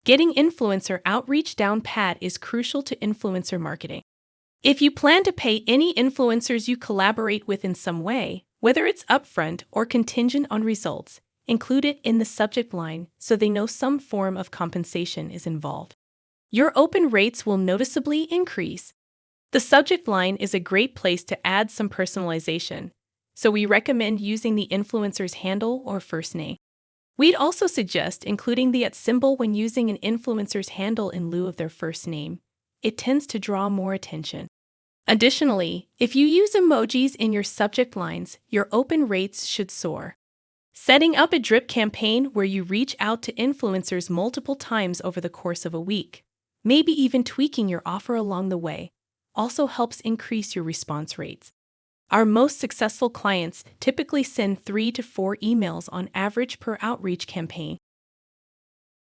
Getting influencer outreach down pat is crucial to influencer marketing. If you plan to pay any influencers you collaborate with in some way, whether it's upfront or contingent on results, include it in the subject line so they know some form of compensation is involved. Your open rates will noticeably increase. The subject line is a great place to add some personalization, so we recommend using the influencer's handle or first name. We'd also suggest including the @ symbol when using an influencer's handle in lieu of their first name. It tends to draw more attention. Additionally, if you use emojis in your subject lines, your open rates should soar. Setting up a drip campaign where you reach out to influencers multiple times over the course of a week, maybe even tweaking your offer along the way, also helps increase your response rates. Our most successful clients typically send 3 to 4 emails on average per outreach campaign.